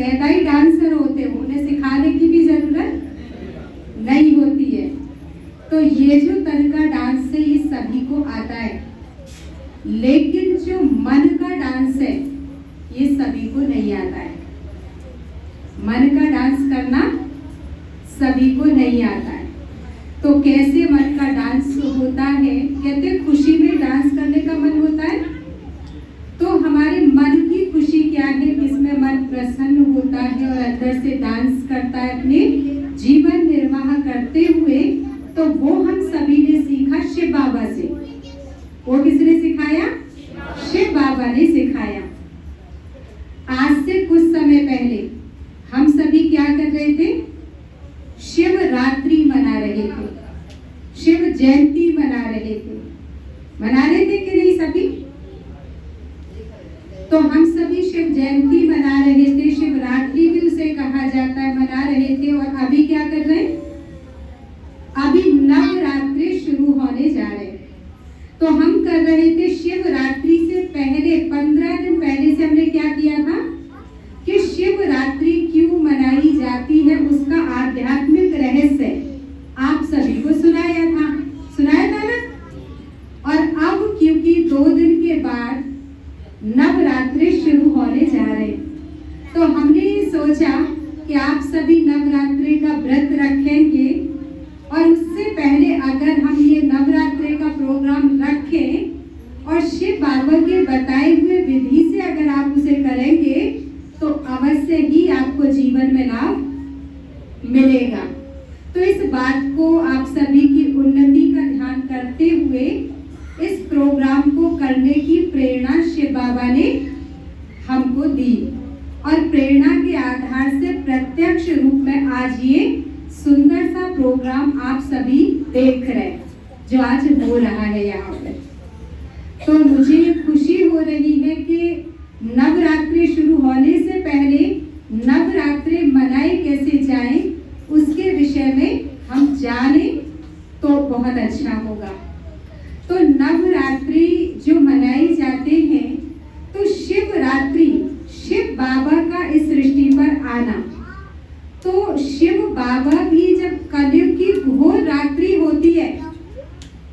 पैदा ही डांसर होते हैं, उन्हें सिखाने की भी जरूरत नहीं होती है। तो ये जो तन का डांस है ये सभी को आता है, लेकिन जो मन का डांस है ये सभी को नहीं आता है। मन का डांस करना सभी को नहीं आता है। तो कैसे मन का डांस होता है? कहते खुशी में डांस करने का मन होता है। तो हमारे मन की खुशी क्या है? जिसमें मन प्रसन्न होता है और अंदर से डांस करता है अपने जीवन निर्वाह करते हुए। तो वो हम सभी ने सीखा शिव बाबा से। वो किसने सिखाया? शिव बाबा ने सिखाया। आज से कुछ समय पहले हम सभी क्या कर रहे थे? शिवरात्रि मना रहे थे, शिव जयंती मना रहे थे। मना रहे थे कि नहीं सभी? तो हम सभी शिव जयंती मना रहे थे, शिवरात्रि भी उसे कहा जाता है, मना रहे थे। और अभी क्या कर रहे हैं? अभी नवरात्रि शुरू होने जा रहे हैं। तो हम कर रहे थे शिवरात्रि से पहले 15 दिन पहले से हमने क्या किया था कि शिवरात्रि क्यों मनाई जाती है, उसका आध्यात्मिक रहस्य आप सभी को सुनाया था ना। और अब क्योंकि 2 दिन के बाद नवरात्रि शुरू होने जा रहे हैं, तो हमने ये सोचा कि आप सभी नवरात्रि का व्रत रखेंगे। और उससे पहले अगर हम ये नवरात्रि का प्रोग्राम रखें और शिव बाबा के बताए हुए विधि से अगर आप उसे करेंगे तो अवश्य ही आपको जीवन में लाभ मिलेगा। तो इस बात को आप सभी की उन्नति का ध्यान करते हुए इस प्रोग्राम को करने की प्रेरणा शिव बाबा ने हमको दी। और प्रेरणा के आधार से प्रत्यक्ष रूप में आज ये सुंदर सा प्रोग्राम आप सभी देख रहे हैं जो आज हो रहा है यहाँ पे। तो मुझे खुशी हो रही है कि नवरात्रि शुरू होने से पहले नवरात्रि मनाए कैसे जाएं उसके विषय में हम जाने तो बहुत अच्छा होगा। तो नवरात्रि जो मनाई जाते हैं, तो शिवरात्रि शिव बाबा का इस सृष्टि पर आना। तो शिव बाबा भी जब कलयुग की घोर रात्रि होती है,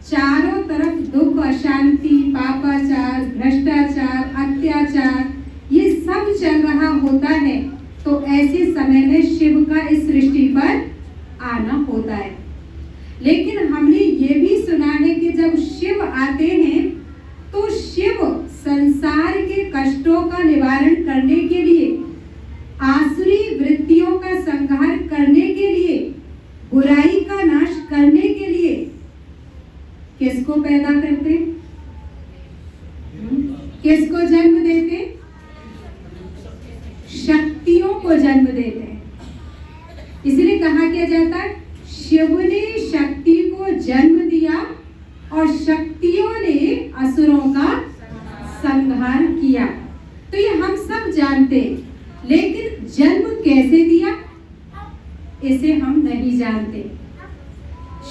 चारों तरफ दुख, अशांति, पापाचार, भ्रष्टाचार, अत्याचार ये सब चल रहा होता है, तो ऐसे समय में शिव का इस सृष्टि पर आना होता है। लेकिन हमने ये भी सुना है कि जब शिव आते हैं तो शिव संसार के कष्टों का निवारण करने के लिए, आसुरी वृत्तियों का संहार करने के लिए, बुराई का नाश करने के लिए किसको पैदा करते? किसको जन्म देते? शक्तियों को जन्म देते हैं। इसलिए कहा क्या जाता है, शिव ने शक्ति को जन्म दिया और शक्तियों ने असुरों का संहार किया। तो ये हम सब जानते हैं, लेकिन जन्म कैसे दिया इसे हम नहीं जानते।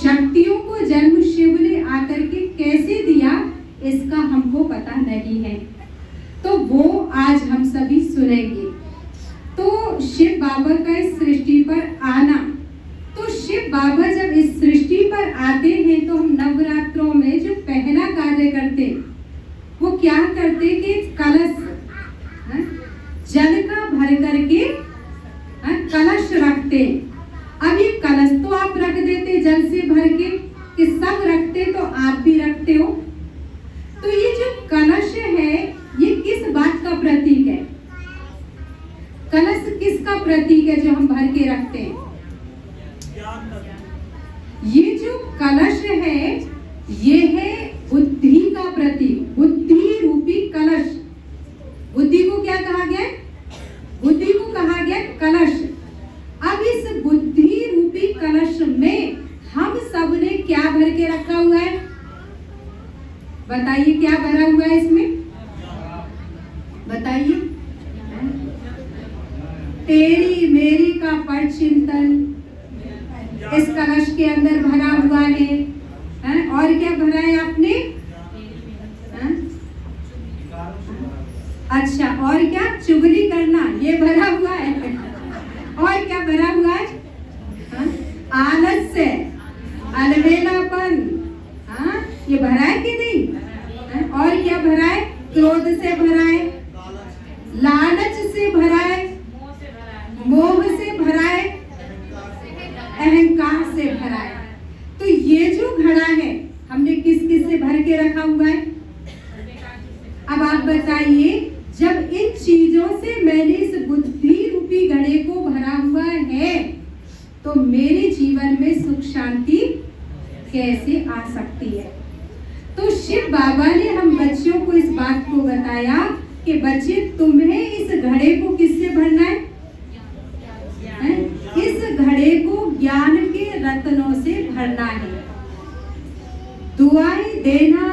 शक्तियों को जन्म शिव ने आकर के कैसे दिया इसका हमको पता नहीं है। तो वो आज हम सभी सुनेंगे। तो शिव बाबा का इस सृष्टि पर आना, तो शिव बाबा जब इस सृष्टि पर आते हैं तो हम नवरात्रों में जो पहला कार्य करते वो क्या करते कि कलश जल का भर करके कलश रखते। अब ये कलश तो आप रख देते जल से भर के कि सब रखते, तो आप भी रखते हो। तो ये जो कलश है ये किस बात का प्रतीक है? कलश किसका प्रतीक है जो हम भर के रखते हैं? ये जो कलश है ये है बुद्धि का प्रतीक, बुद्धि रूपी कलश। बुद्धि को क्या कहा गया? बुद्धि को कहा गया कलश। अब इस बुद्धि रूपी कलश में हम सब ने क्या भर के रखा हुआ है? बताइए क्या भरा हुआ है इसमें? बताइए। तेरी मेरी का पर चिंतन इस कलश के अंदर भरा हुआ है। और क्या भरा है आपने? अच्छा, और क्या? चुगली करना ये भरा हुआ है। भरा हुआ है? हाँ? आलस्य, अलबेलापन, हाँ, ये भरा है कि नहीं? हाँ? और क्या भरा है? क्रोध से भरा है, लालच से भरा है, मोह से भरा है, अहंकार से भरा है। तो ये जो घड़ा है हमने किस किस से भर के रखा हुआ है? अब आप बताइए, जब इन चीजों से मैंने इस बुद्धि रूपी घड़े को भरा हुआ है तो मेरे जीवन में सुख शांति कैसे आ सकती है? तो शिव बाबा ने हम बच्चों को इस बात को बताया कि बच्चे, तुम्हें इस घड़े को किससे भरना है? इस घड़े को ज्ञान के रत्नों से भरना है। दुआएं देना,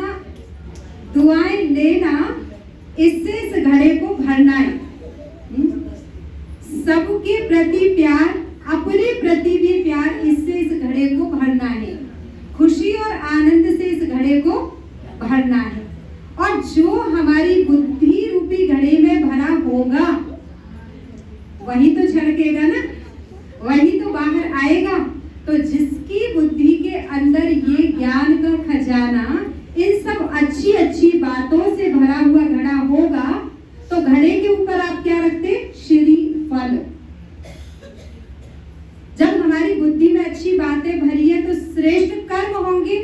दुआएं लेना, इससे इस घड़े को भरना है। सबके प्रति प्यार, अपने प्रति भी प्यार, इससे इस घड़े को भरना है। खुशी और आनंद से इस घड़े को भरना है। और जो हमारी बुद्धि रूपी घड़े में भरा होगा वही तो छलकेगा ना, वही तो बाहर आएगा। तो जिसकी बुद्धि के अंदर ये ज्ञान का खजाना, इन सब अच्छी अच्छी बातों से भरा हुआ घड़ा होगा, तो घड़े के ऊपर आप क्या रखते? श्री फल। जब हमारी बुद्धि में अच्छी बातें भरी है तो श्रेष्ठ कर्म होंगे,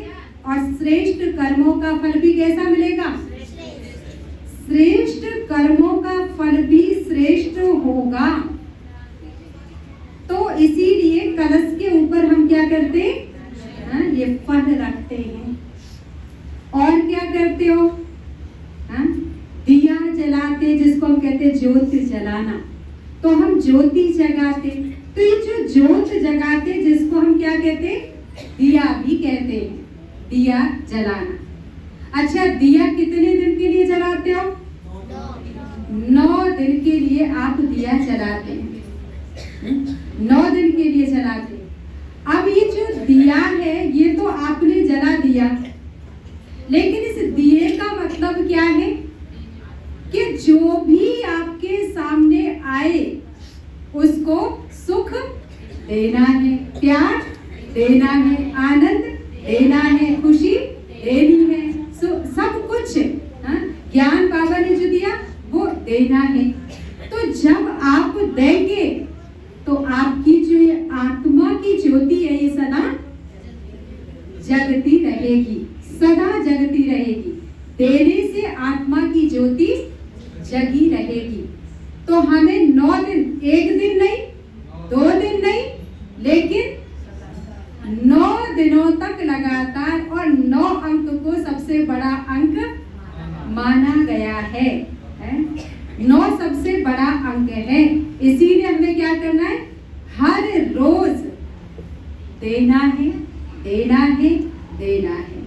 और श्रेष्ठ कर्मों का फल भी कैसा मिलेगा? श्रेष्ठ कर्मों का फल भी श्रेष्ठ होगा। तो इसीलिए कलश के ऊपर हम क्या करते हैं? ये फल रखते हैं। और क्या करते हो? दिया जलाते, जिसको हम कहते हैं ज्योति जलाना। तो हम ज्योति जगाते। तो ये जो ज्योत जगाते, जिसको हम क्या कहते हैं? दिया भी कहते हैं, दिया जलाना। अच्छा, दिया कितने दिन के लिए जलाते हो? 9 दिन के लिए आप दिया जलाते हैं। 9 दिन के लिए जलाते हैं। अब ये जो दिया है, ये तो आपने जला दिया, लेकिन इस दिए का मतलब क्या है? कि जो भी आपके सामने आए उसको सुख देना है, प्यार देना है, आनंद देना है, खुशी देनी है, सब कुछ ज्ञान बाबा ने जो दिया वो देना है। तो जब आप देंगे तो आपकी जो ये आत्मा की ज्योति है, ये सदा जगती रहेगी, सदा जगती रहेगी। देने से आत्मा की ज्योति जगी रहेगी। तो हमें 9 दिन, 1 दिन नहीं, 2 दिन नहीं, लेकिन 9 दिनों तक लगातार, और 9 अंक को सबसे बड़ा अंक माना गया है। 9 सबसे बड़ा अंक है। इसीलिए हमें क्या करना है? हर रोज देना है, देना है, देना है।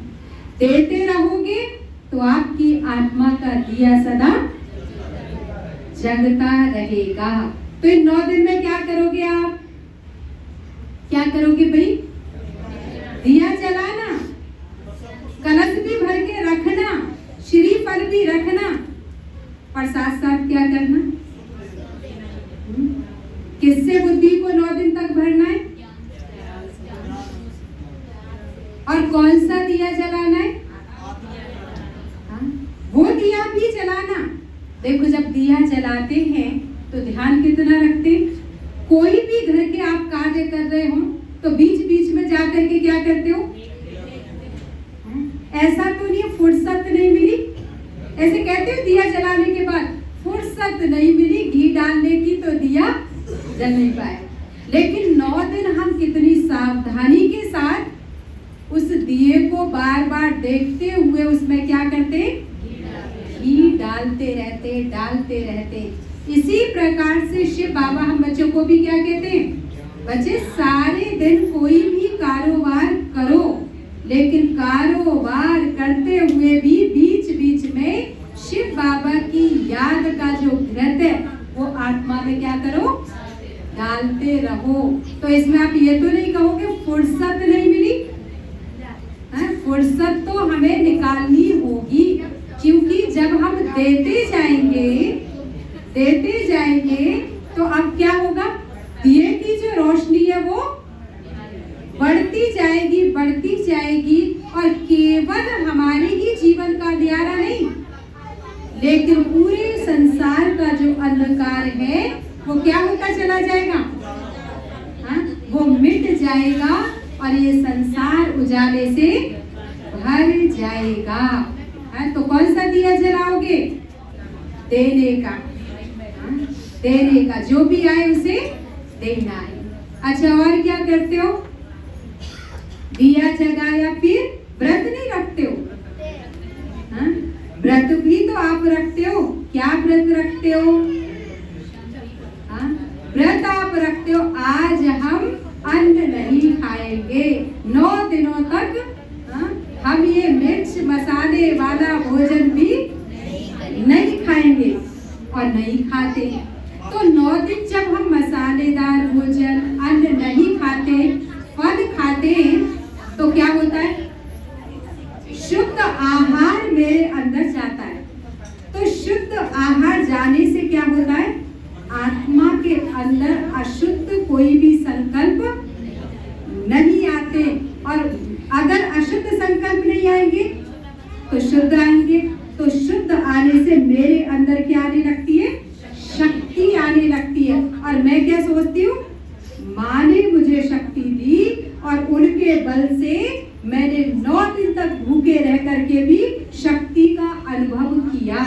देते रहोगे तो आपकी आत्मा का दिया सदा जगता रहेगा। तो इन 9 दिन में क्या करोगे? आप क्या करोगे भाई? दिया जलाना, कलश भी भर के रखना, श्री फल भी रखना, और साथ साथ क्या करना? किससे बुद्धि को 9 दिन तक भरना है? और कौन सा दिया जलाना है? वो दिया भी जलाना। देखो, जब दिया जलाते हैं तो ध्यान कितना रखते हैं? कोई भी घर के आप कार्य कर रहे हो तो बीच बीच में जाकर के क्या करते हो? ऐसा तो नहीं फुर्सत नहीं मिली, ऐसे कहते हो दिया जलाने के बाद फुर्सत नहीं मिली घी डालने की तो दिया जल नहीं पाए। लेकिन 9 दिन हम कितनी सावधानी के साथ उस दिए को बार बार देखते हुए उसमें क्या करते? घी डालते रहते, डालते रहते। इसी प्रकार से शिव बाबा हम बच्चों को भी क्या कहते हैं? बच्चे, सारे दिन कोई भी कारोबार करो, लेकिन कारोबार करते हुए भी बीच बीच में शिव बाबा की याद का जो घृत है वो आत्मा में क्या करो? डालते रहो। तो इसमें आप ये तो नहीं कहोगे फुर्सत नहीं मिली? फुर्सत तो हमें निकालनी होगी, क्योंकि जब हम देते जाएंगे तो अब क्या होगा? दिए की जो जो रोशनी है वो बढ़ती जाएगी और केवल हमारे ही जीवन का अंधियारा नहीं, लेकिन पूरे संसार का जो अंधकार है वो क्या होता चला जाएगा, वो मिट जाएगा और ये संसार उजाले से भर जाएगा। तो कौन सा दिया जलाओगे? देने का, देने का, जो भी आए उसे देना है। अच्छा, और क्या करते हो? दिया जगाया फिर व्रत नहीं रखते हो? व्रत भी तो आप रखते हो। क्या व्रत रखते हो? व्रत आप रखते हो, आज हम अन्न नहीं खाएंगे, 9 दिनों तक हम ये मिर्च मसाले वाला भोजन भी नहीं खाएंगे और नहीं खाते। तो 9 दिन जब हम मसालेदार भोजन, अन्न नहीं खाते, फल खाते, तो क्या होता है? शुद्ध आहार मेरे अंदर जाता है। तो शुद्ध आहार जाने से क्या होता है? आत्मा के अंदर अशुद्ध कोई भी संकल्प नहीं आते, और अगर अशुद्ध संकल्प नहीं आएंगे तो शुद्ध आएंगे। तो शुद्ध आने से मेरे अंदर क्या आने लगती है? शक्ति आने लगती है। और मैं क्या सोचती हूँ, माँ ने मुझे शक्ति दी और उनके बल से मैंने 9 दिन तक भूखे रह करके भी शक्ति का अनुभव किया।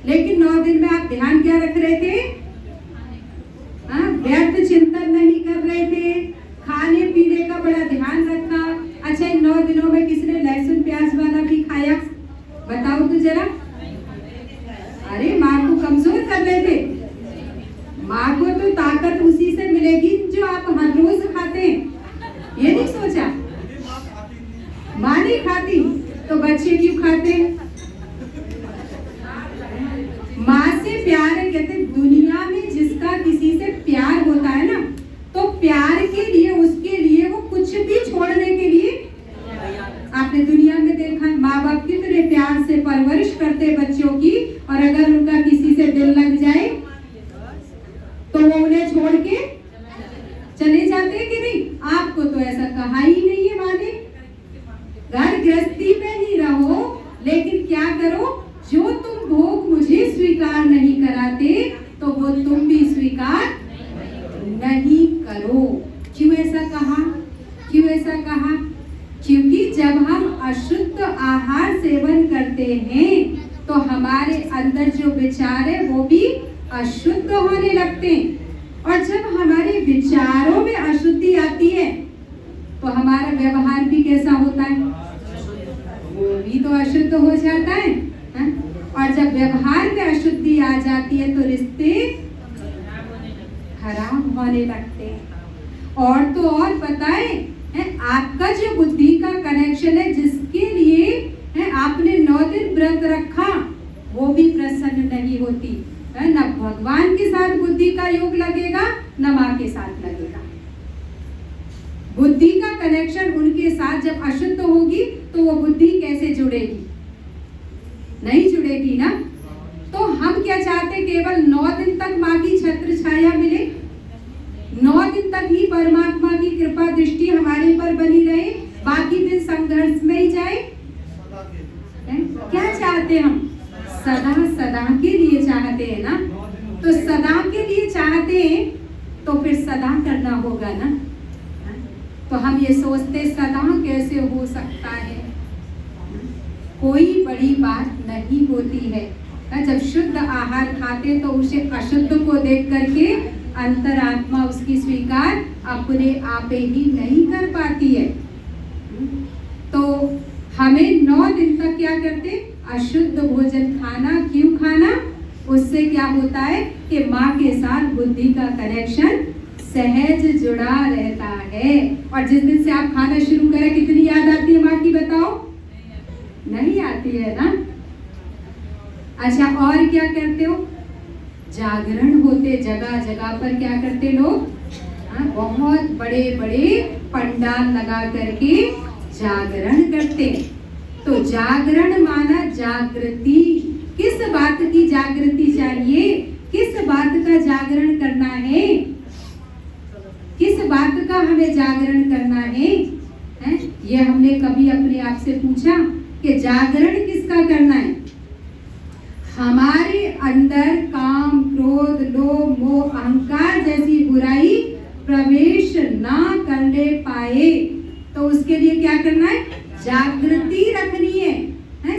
लेकिन 9 दिन में आप ध्यान क्या रख रहे थे? व्यर्थ चिंतन नहीं कर रहे थे, खाने पीने का बड़ा ध्यान रखा। अच्छा, इन 9 दिनों में किसने लहसुन प्याज वाला भी खाया? बताओ तो जरा। अरे माँ को कमजोर कर रहे थे। माँ को तो ताकत उसी से मिलेगी जो आप हर रोज खाते हैं, ये नहीं सोचा। माँ नहीं खाती तो बच्चे क्यों खाते? माँ से प्यार है। कहते दुनिया में जिसका किसी से प्यार होता है ना, तो प्यार के लिए, उसके लिए वो कुछ भी छोड़ने के लिए, आपने दुनिया में देखा है माँ बाप कितने प्यार से परवरिश करते बच्चों की, और अगर उनका किसी से दिल लग जाए तो वो उन्हें छोड़ के चले जाते हैं कि नहीं? आपको तो ऐसा कहा ही नहीं है माँ ने। घर गृहस्थी में ही रहो, लेकिन क्या करो, जो तुम भोग मुझे स्वीकार नहीं कराते तो वो तुम भी स्वीकार नहीं करो। क्यों ऐसा कहा? क्यों ऐसा कहा? क्योंकि जब हम अशुद्ध आहार सेवन करते हैं तो हमारे अंदर जो विचार है वो भी अशुद्ध होने लगते हैं, और जब हमारे विचारों में अशुद्धि आती है तो हमारा व्यवहार भी कैसा होता है? वो भी तो अशुद्ध हो जाता है, और जब व्यवहार में अशुद्धि आ जाती है तो रिश्ते खराब होने लगते हैं। और तो और बताएं, आपका जो बुद्धि का कनेक्शन है, जिसके लिए आपने 9 दिन व्रत रखा, वो भी प्रसन्न नहीं होती है। न भगवान के साथ बुद्धि का योग लगेगा, न माँ के साथ लगेगा। बुद्धि का कनेक्शन उनके साथ जब अशुद्ध होगी तो वो बुद्धि कैसे जुड़ेगी? नहीं जुड़ेगी ना। तो हम क्या चाहते? केवल 9 दिन तक माँ की छत्र छाया मिले, 9 दिन तक ही परमात्मा की कृपा दृष्टि हमारे पर बनी रहे, बाकी दिन संघर्ष में ही जाए। क्या चाहते हम? सदा सदा के लिए चाहते हैं ना। तो सदा के लिए चाहते हैं तो फिर सदा करना होगा ना। तो हम ये सोचते सदा कैसे हो सकता है? कोई बड़ी बात नहीं होती है। जब शुद्ध आहार खाते तो उसे अशुद्ध को देख करके अंतरात्मा उसकी स्वीकार अपने आप ही नहीं कर पाती है। तो हमें 9 दिन तक क्या करते? अशुद्ध भोजन खाना। क्यों खाना? उससे क्या होता है कि माँ के साथ बुद्धि का कनेक्शन सहज जुड़ा रहता है। और जिस दिन से आप खाना शुरू करें, कितनी याद आती है माँ की? बताओ। नहीं आती है ना। अच्छा, और क्या करते हो? जागरण होते, जगह जगह पर क्या करते लोग? बहुत बड़े बड़े पंडाल लगा करके जागरण करते। तो जागरण माना जागृति। किस बात की जागृति चाहिए? किस बात का जागरण करना है? हमें जागरण करना है, हैं? ये हमने कभी अपने आप से पूछा कि जागरण किसका करना है? हमारे अंदर काम, क्रोध, लोभ, मोह, अहंकार जैसी बुराई प्रवेश ना करने पाए, तो उसके लिए क्या करना है? जागृति रखनी है,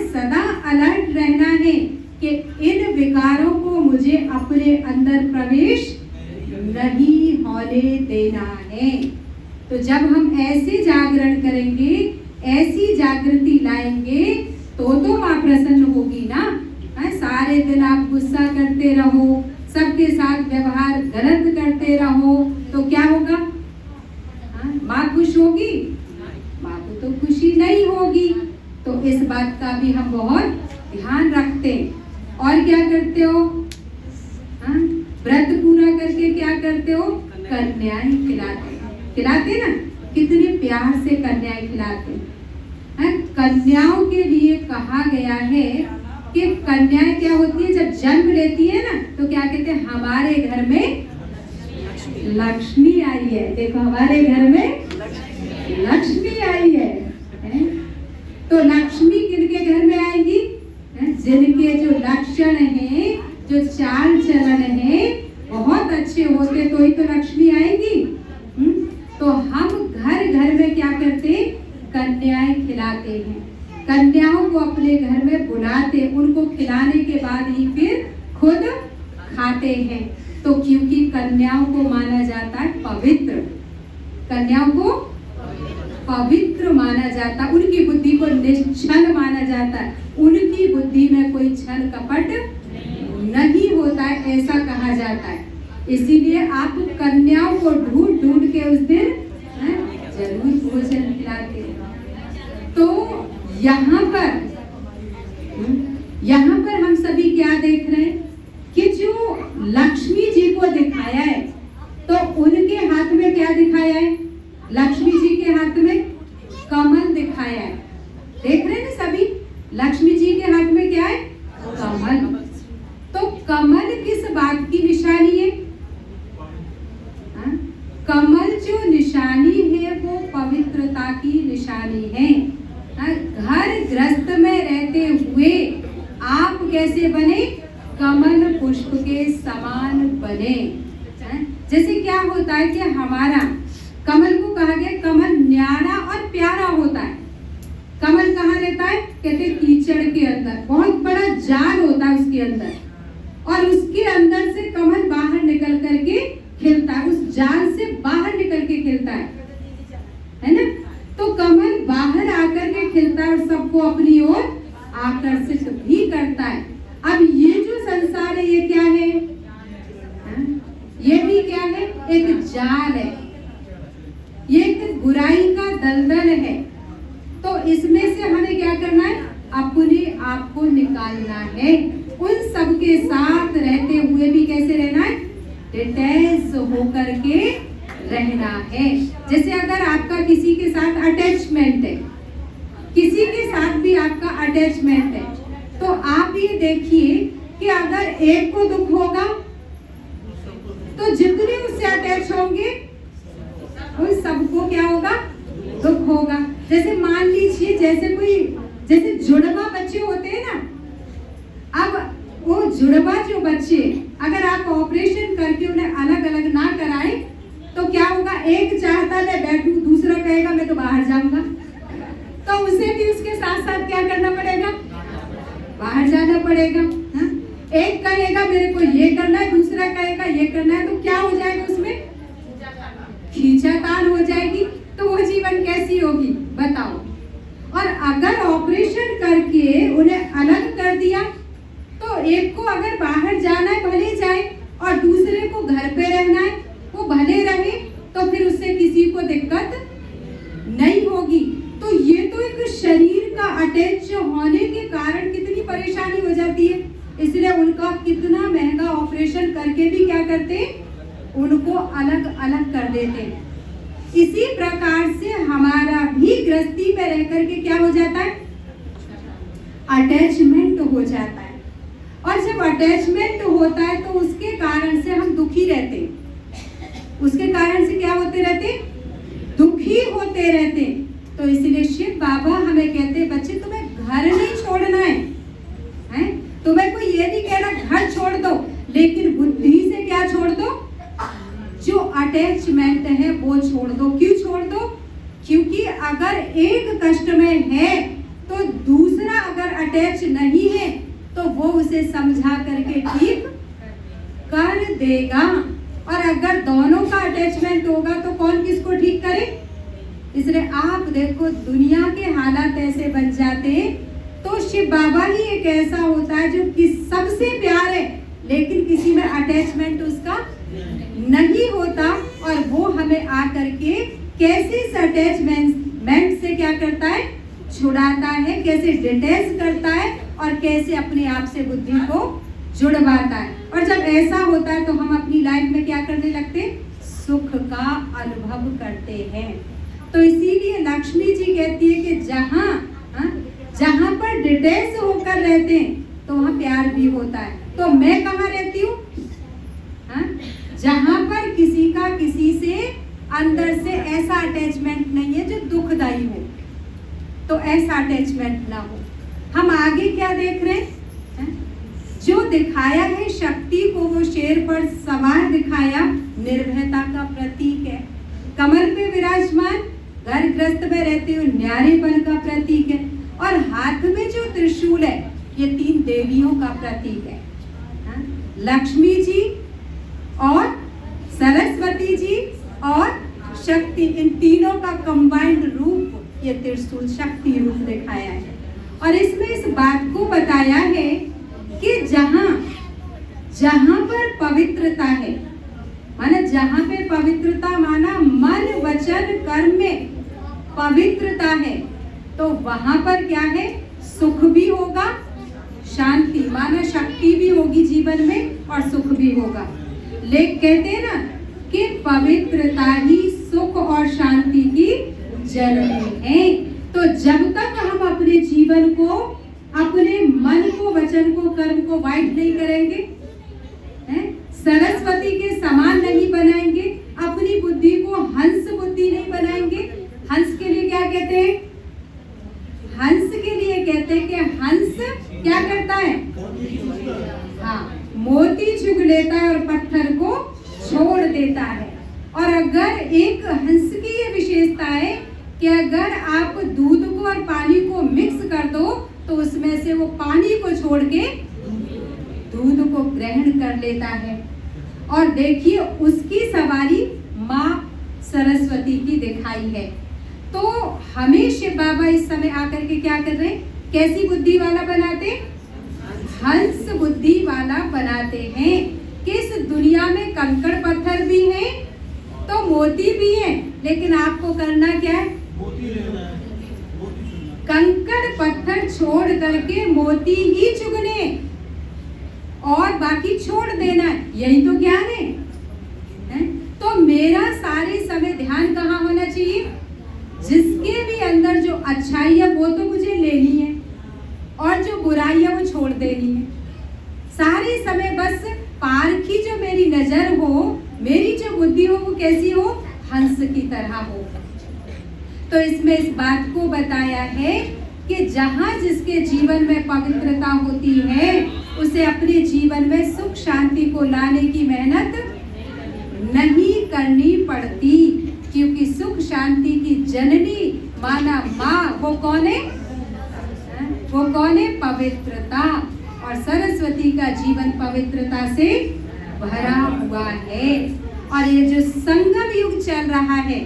सदा अलर्ट रहना है कि इन विकारों को मुझे अपने अंदर प्रवेश नहीं होने देना है। तो जब हम ऐसे जागरण करेंगे, ऐसी जागृति लाएंगे, तो माँ प्रसन्न होगी ना। सारे दिन आप गुस्सा करते रहो, सबके साथ व्यवहार गलत करते रहो, तो क्या होगा? माँ खुश होगी? माँ को तो खुशी नहीं होगी। तो इस बात का भी हम बहुत ध्यान रखते हैं। और क्या करते हो? व्रत पूरा करके क्या करते हो? कन्याएं खिलाते ना, कितने प्यार से कन्याएं खिलाते हैं। कन्याओं के लिए कहा गया है कि कन्याएं क्या होती है, जब जन्म लेती है ना, तो क्या कहते हैं? हमारे घर में लक्ष्मी आई है। देखो, हमारे घर में लक्ष्मी आई है। तो लक्ष्मी किनके घर में आएगी? जिनके जो लक्षण हैं, जो चाल चलन है बहुत अच्छे होते, तो ही तो लक्ष्मी आएगी। तो हम घर घर में क्या करते? कन्याएं खिलाते हैं, कन्याओं को अपने घर में बुलाते, उनको खिलाने के बाद ही फिर खुद खाते हैं। तो क्योंकि कन्याओं को माना जाता है पवित्र, कन्याओं को पवित्र माना जाता, उनकी बुद्धि को निश्चल माना जाता है, उनकी बुद्धि में कोई छल कपट नहीं होता है, ऐसा कहा जाता है। इसीलिए आप कन्याओं को ढूंढ ढूंढ के उस दिन जरूर भोजन खिलाते हैं। तो यहाँ पर हम सभी क्या देख रहे हैं कि जो लक्ष्मी जी को दिखाया है, तो उनके हाथ में क्या दिखाया है? लक्ष्मी जी के हाथ में कमल दिखाया है। देख रहे हैं ना सभी? लक्ष्मी जी के हाथ में क्या है? कमल। तो कमल किस बात की निशानी है? कमल जो निशानी है वो पवित्रता की निशानी है। घर गृहस्थ में रहते हुए आप कैसे बने? कमल पुष्प के समान बने। जैसे क्या होता है कि हमारा कमल को कहा गया कमल न्यारा और प्यारा होता है। कमल कहाँ रहता है? कहते कीचड़ के अंदर, बहुत बड़ा जाल होता है उसके अंदर, और उसके अंदर से कमल बाहर निकल करके खिलता है, उस जाल से बाहर निकल के खिलता है ना? तो कमल बाहर आकर के खिलता है और सबको अपनी ओर आकर्षित भी करता है। अब ये जो संसार है, ये क्या है? ये भी क्या है? एक जाल है, ये एक बुराई का दलदल है। तो इसमें से हमें क्या करना है? अपने आप को निकालना है। उन सबके साथ रहते हुए भी कैसे रहना है? डिटैच होकर के रहना है। जैसे अगर आपका किसी के साथ अटैचमेंट है, किसी के साथ भी आपका अटैचमेंट है, तो आप ये देखिए कि अगर एक को दुख होगा तो जितने उससे अटैच होंगे उन सबको क्या होगा? दुख होगा। जैसे मान लीजिए जैसे जुड़वा बच्चे होते हैं ना, अब वो जुड़वा जो बच्चे अगर आप ऑपरेशन करके उन्हें अलग अलग ना कराएं तो क्या होगा? एक चाहता मैं बैठूं, दूसरा कहेगा मैं तो बाहर जाऊंगा, तो उसे भी उसके साथ साथ क्या करना पड़ेगा? बाहर जाना पड़ेगा। एक कहेगा मेरे को ये करना है, दूसरा कहेगा ये करना है, तो क्या हो जाएगा? उसमें खींचातान हो जाएगी। तो वो जीवन कैसी होगी बताओ? और अगर ऑपरेशन करके उन्हें अलग कर दिया तो एक को अगर बाहर जाना है भले जाए, और दूसरे को घर पे रहना है वो भले रहे, तो फिर उससे किसी को दिक्कत नहीं होगी। तो ये तो एक शरीर का अटैच होने के कारण कितनी परेशानी हो जाती है। इसलिए उनका कितना महंगा ऑपरेशन करके भी क्या करते हैं? उनको अलग अलग कर देते हैं। इसी प्रकार से हमारा भी गृहस्थी में रह करके क्या हो जाता है? अटैचमेंट हो जाता है। और जब अटैचमेंट होता है तो उसके कारण से हम दुखी रहते हैं। उसके कारण से क्या होते रहते? होते रहते। तो इसलिए शिव बाबा हमें कहते हैं बच्चे तुम्हें घर नहीं छोड़ना है, हैं? तुम्हें कोई ये नहीं कहना घर छोड़ दो, लेकिन बुद्धि से क्या छोड़ दो, जो अटैचमेंट है वो छोड़ दो। क्यों छोड़ दो? क्योंकि अगर एक कष्ट में है तो दूसरा अगर अटैच नहीं है तो वो उसे समझा करके ठीक कर देगा, और अगर दोनों का अटैचमेंट होगा तो कौन किसको ठीक करे। इसलिए आप देखो दुनिया के हालात ऐसे बन जाते हैं, तो शिव बाबा ही एक ऐसा होता है जो कि सबसे प्यार है लेकिन किसी में अटैचमेंट उसका नहीं होता, और वो हमें आकर के कैसे इस अटैचमेंट से क्या करता है, छुड़ाता है, कैसे डिटैच करता है और कैसे अपने आप से बुद्धि को जुड़वाता है। और जब ऐसा होता है तो हम अपनी लाइफ में क्या करने लगते हैं, सुख का अनुभव करते हैं। तो इसीलिए लक्ष्मी जी कहती है कि जहाँ पर डिटैच होकर रहते हैं तो वहाँ प्यार भी होता है। तो मैं कहाँ रहती हूँ, जहाँ पर किसी का किसी से अंदर से ऐसा अटैचमेंट नहीं है जो दुखदाई हो, तो ऐसा अटैचमेंट ना हो। हम आगे क्या देख रहे हैं, जो दिखाया है शक्ति को, वो शेर पर सवार दिखाया, निर्भयता का प्रतीक है। कमल पे विराजमान, घर ग्रस्त में रहते हुए न्यारेपन का प्रतीक है, और हाथ में जो त्रिशूल है ये 3 देवियों का प्रतीक है, लक्ष्मी जी और सरस्वती जी और शक्ति, इन तीनों का कंबाइंड रूप ये त्रिशूल शक्ति रूप दिखाया है। और इसमें इस बात को बताया है कि जहाँ पर पवित्रता है, माना जहाँ पे पवित्रता माना मन वचन कर्म में पवित्रता है, तो वहां पर क्या है, सुख भी होगा, शांति माना शक्ति भी होगी जीवन में और सुख भी होगा। लेकिन कहते हैं ना कि पवित्रता ही सुख और शांति की जननी है। तो जब तक हम अपने जीवन को, अपने मन को, वचन को, कर्म को वाइट नहीं करेंगे, सरस्वती के समान नहीं बनाएंगे, अपनी बुद्धि को हंस बुद्धि नहीं बनाएंगे। हंस के लिए क्या कहते हैं, हंस के लिए कहते हैं कि हंस क्या करता है, मोती चुग लेता है और पत्थर को छोड़ देता है। और अगर एक हंस की ये विशेषता है कि अगर आप दूध को और पानी को मिक्स कर दो तो उसमें से वो पानी को छोड़ के दूध को ग्रहण कर लेता है। और देखिए उसकी सवारी माँ सरस्वती की दिखाई है। तो हमें शिव बाबा इस समय आकर के क्या कर रहे हैं, कैसी बुद्धि वाला बनाते, हंस बुद्धि वाला बनाते हैं। कि इस दुनिया में कंकड़ पत्थर भी हैं तो मोती भी हैं, लेकिन आपको करना क्या है, कंकड़ पत्थर छोड़ करके मोती ही चुगने और बाकी छोड़ देना, यही तो ज्ञान है? तो मेरा सारे समय ध्यान कहाँ होना चाहिए, जिसके भी अंदर जो अच्छाई है वो तो मुझे लेनी है और जो बुराई है वो छोड़ देनी है। सारे समय बस पारखी जो मेरी नजर हो, मेरी जो बुद्धि हो वो कैसी हो, हंस की तरह हो। तो इसमें इस बात को बताया है कि जहाँ जिसके जीवन में पवित्रता होती है उसे अपने जीवन में सुख शांति को लाने की मेहनत नहीं करनी पड़ती, क्योंकि सुख शांति की जननी माना माँ वो कौन है, वो कौन है, पवित्रता। और सरस्वती का जीवन पवित्रता से भरा हुआ है। और ये जो संगम युग चल रहा है,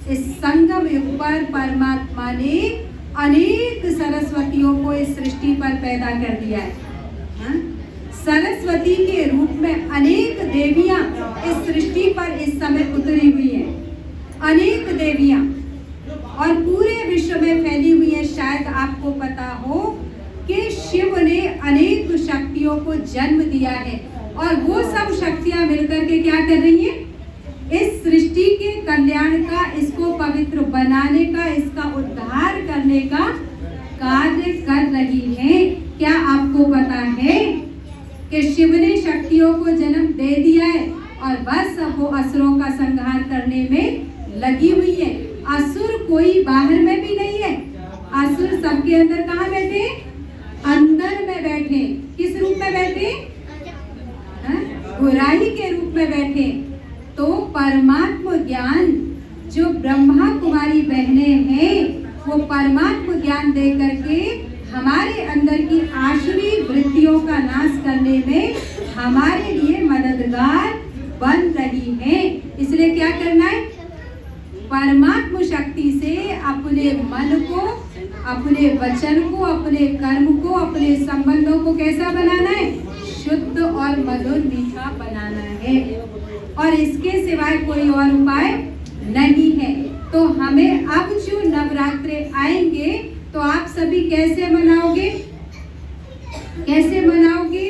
इस संगम युग पर परमात्मा ने अनेक सरस्वतियों को इस सृष्टि पर पैदा कर दिया है। सरस्वती के रूप में अनेक देवियां इस सृष्टि पर इस समय उतरी हुई हैं, अनेक देवियां, और पूरे विश्व में फैली हुई है। शायद आपको पता हो कि शिव ने अनेक शक्तियों को जन्म दिया है और वो सब शक्तियां मिलकर के क्या कर रही हैं, इस सृष्टि के कल्याण का, इसको पवित्र बनाने का, इसका उद्धार करने का कार्य कर रही है। क्या आपको पता है कि शिव ने शक्तियों को जन्म दे दिया है और बस अब वो असुरों का संहार करने में लगी हुई है। असुर कोई बाहर में भी नहीं है। असुर सबके अंदर कहाँ बैठे? अंदर में बैठे। किस रूप में बैठे? बुराई के रूप में बैठे। तो परमात्मा ज्ञान जो ब्रह्मा कुमारी बहनें हैं, वो परमात्मा ज्ञान दे करके हमारे अंदर की आसुरी वृत्तियों का नाश करने में हमारे लिए मददगार बन रही है। इसलिए क्या करना है? परमात्मा शक्ति से अपने मन को, अपने वचन को, अपने कर्म को, अपने संबंधों को कैसा बनाना है? शुद्ध और मधुर मीठा बनाना है। और इसके सिवाय कोई और उपाय नहीं है। तो हमें अब जो नवरात्रे आएंगे तो आप सभी कैसे मनाओगे? कैसे मनाओगे?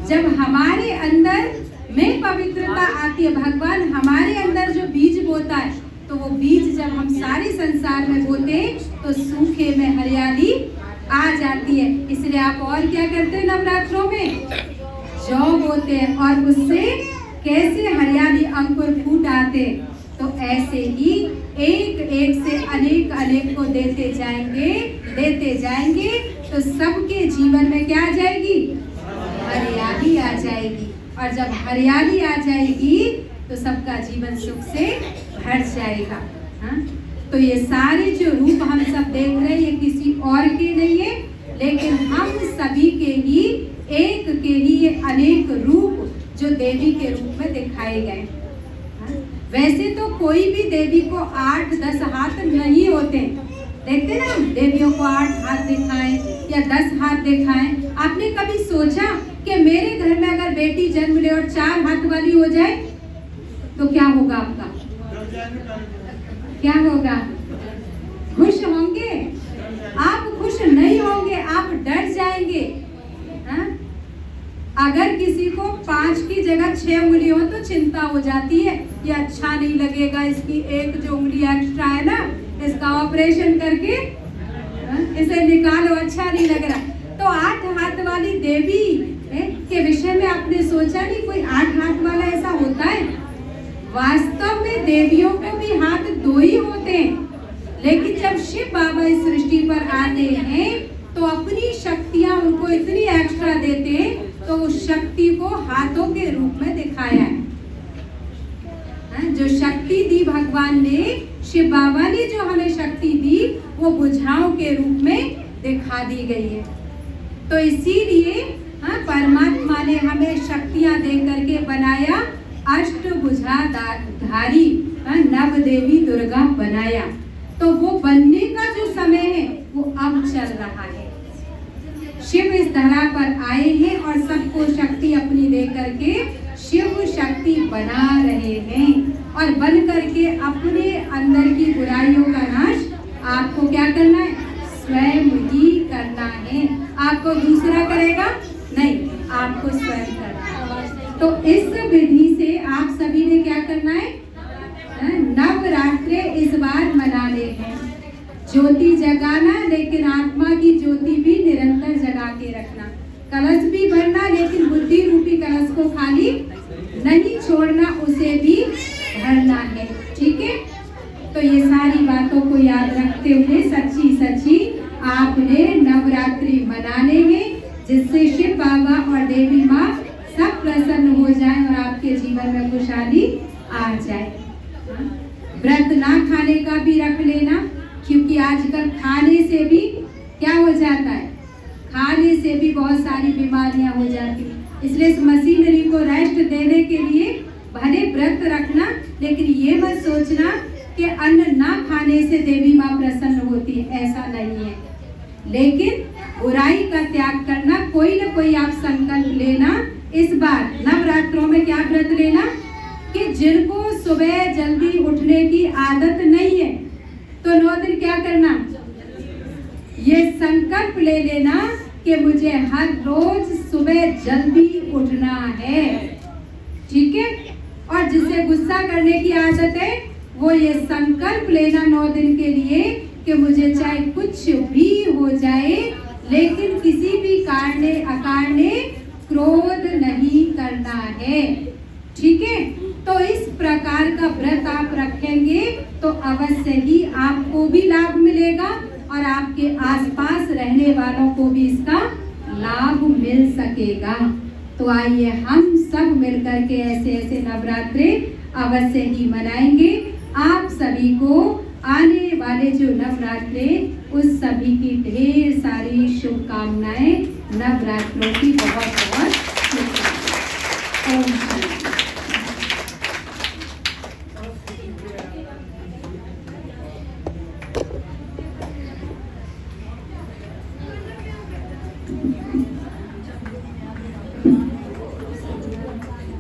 जब हमारे अंदर में पवित्रता आती है, भगवान हमारे अंदर जो बीज बोता है, तो वो बीज जब हम सारे संसार में बोते हैं तो सूखे में हरियाली आ जाती है। इसलिए आप और क्या करते हैं? नवरात्रों में जौ बोते हैं और उससे कैसे हरियाली अंकुर फूट आते। तो ऐसे ही एक एक से अनेक अनेक को देते जाएंगे तो सबके जीवन में क्या आ जाएगी? हरियाली आ जाएगी। और जब हरियाली आ जाएगी तो सबका जीवन सुख से भर जाएगा। हाँ? तो ये सारे जो रूप हम सब देख रहे हैं ये किसी और के नहीं है, लेकिन हम सभी के ही एक के ही ये अनेक रूप जो देवी के रूप में दिखाए गए। वैसे तो कोई भी देवी को 8-10 हाथ नहीं होते। देखते ना, देवियों को 8 हाथ दिखाएं या 10 हाथ दिखाएं। आपने कभी सोचा कि मेरे घर में अगर बेटी जन्म ले और 4 हाथ वाली हो जाए तो क्या होगा? आपका क्या होगा? खुश होंगे? आप खुश नहीं होंगे, आप डर जाएंगे। हाँ? अगर किसी को 5 की जगह 6 उंगली हो तो चिंता हो जाती है, ये अच्छा नहीं लगेगा, इसकी एक जो उंगली एक्स्ट्रा है ना, इसका ऑपरेशन करके इसे निकालो, अच्छा नहीं लग रहा। तो 8 हाथ वाली देवी के विषय में आपने सोचा नहीं? कोई 8 हाथ वाला ऐसा होता है? वास्तव में देवियों को भी हाथ 2 ही होते हैं, लेकिन जब शिव बाबा इस सृष्टि पर आते हैं तो अपनी शक्तियां उनको इतनी एक्स्ट्रा देते हैं, तो उस शक्ति को हाथों के रूप में दिखाया है। जो शक्ति दी भगवान ने, शिव बाबा ने जो हमें शक्ति दी, वो भुजाओं के रूप में दिखा दी गई है। तो इसीलिए परमात्मा ने हमें शक्तियां दे करके बनाया, अष्टभुजाधारी नव देवी दुर्गा बनाया। तो वो बनने का जो समय है वो अब चल रहा है। शिव इस धरा पर आए हैं और सबको शक्ति अपनी दे करके शिव शक्ति बना रहे हैं, और बन करके अपने अंदर की बुराइयों का नाश आपको क्या करना है? स्वयं ही करना है। आपको दूसरा करेगा नहीं, आपको स्वयं करना है। तो इस विधि से आप सभी ने क्या करना है? नवरात्रे इस बार मनाने हैं। ज्योति जगाना, लेकिन आत्मा की ज्योति भी निरंतर जगा के रखना। कलश भी भरना, लेकिन बुद्धि रूपी कलश को खाली नहीं छोड़ना, उसे भी भरना है। ठीक है? तो ये सारी बातों को याद रखते हुए सच्ची सच्ची आपने नवरात्रि मनाने हैं, जिससे शिव बाबा और देवी माँ सब प्रसन्न हो जाएं और आपके जीवन में खुशहाली आ जाए। व्रत ना खाने का भी रख लेना, क्योंकि आजकल खाने से भी क्या हो जाता है? खाने से भी बहुत सारी बीमारियां हो जाती हैं। इसलिए इस मशीनरी को रेस्ट देने के लिए भले व्रत रखना, लेकिन ये मत सोचना कि अन्न ना खाने से देवी माँ प्रसन्न होती है, ऐसा नहीं है। लेकिन बुराई का त्याग करना, कोई न कोई आप संकल्प लेना। इस बार नवरात्रों में क्या व्रत लेना कि जिनको सुबह जल्दी उठने की आदत नहीं है, तो 9 दिन क्या करना? ये संकल्प ले लेना कि मुझे हर रोज सुबह जल्दी उठना है। ठीक है? और जिसे गुस्सा करने की आदत है, वो ये संकल्प लेना 9 दिन के लिए कि मुझे चाहे कुछ भी हो जाए, लेकिन किसी भी कारणे अकारणे क्रोध नहीं करना है। ठीक है? तो इस प्रकार का व्रत आप रखेंगे तो तो अवश्य ही आपको भी लाभ मिलेगा और आपके आसपास रहने वालों को भी इसका लाभ मिल सकेगा। तो आइए हम सब मिलकर के ऐसे ऐसे नवरात्रे अवश्य ही मनाएंगे। आप सभी को आने वाले जो नवरात्रे उस सभी की ढेर सारी शुभकामनाएं, नवरात्रों की बहुत बहुत शुभकामनाएं। ओम शांति।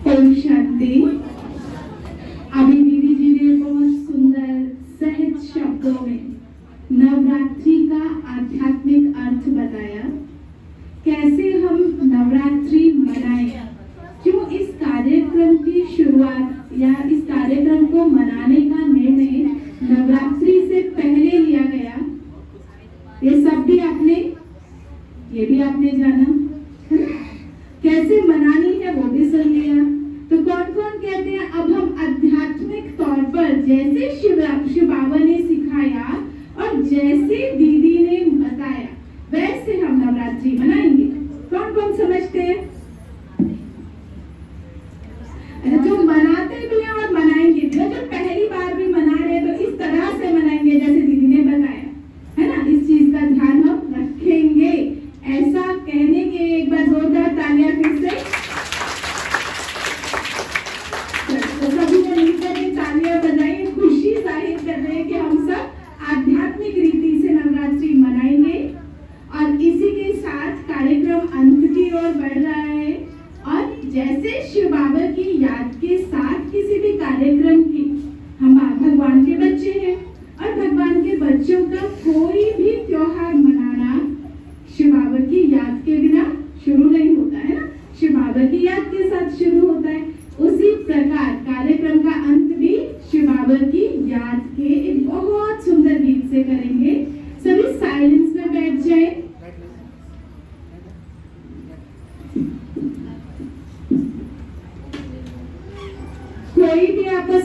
ओम शांति। अभी दीदी जी ने बहुत सुंदर सहज शब्दों में नवरात्रि का आध्यात्मिक अर्थ बताया, कैसे हम नवरात्रि मनाएं, क्यों इस कार्यक्रम की शुरुआत या इस कार्यक्रम को मनाने का निर्णय नवरात्रि से पहले लिया गया, ये सब भी आपने जाना, कैसे मनानी है वो भी सुन लिया। तो कौन कौन कहते हैं अब हम आध्यात्मिक तौर पर जैसे शिव बाबा ने सिखाया और जैसे दीदी ने बताया वैसे हम नवरात्रि मनाएंगे। कौन कौन समझते हैं? जो मनाते भी हैं और मनाएंगे भी, जो पहली बार भी मना रहे हैं तो इस तरह से मनाएंगे जैसे दीदी ने बताया, है ना। इस चीज का ध्यान हम रखेंगे। ऐसा कहने के एक बार जोरदार तालियां फिर से। तो सभी ने मिलकर तालियां बजाई, खुशी जाहिर कर रहे हैं कि हम सब आध्यात्मिक रीति से नवरात्रि मनाएंगे। और इसी के साथ कार्यक्रम अंत की ओर बढ़ रहा है। और जैसे शिव बाबा की याद के साथ किसी भी कार्यक्रम की, हम भगवान के बच्चे हैं और भगवान के बच्चों का कोई भी त्योहार मनाना शिव बाबा की याद के बिना शुरू नहीं होता है ना, शिव बाबा की याद के साथ शुरू होता है। उसी प्रकार कार्यक्रम का अंत भी शिव बाबा की याद के एक बहुत सुंदर गीत से करेंगे। सभी साइलेंस में बैठ जाए।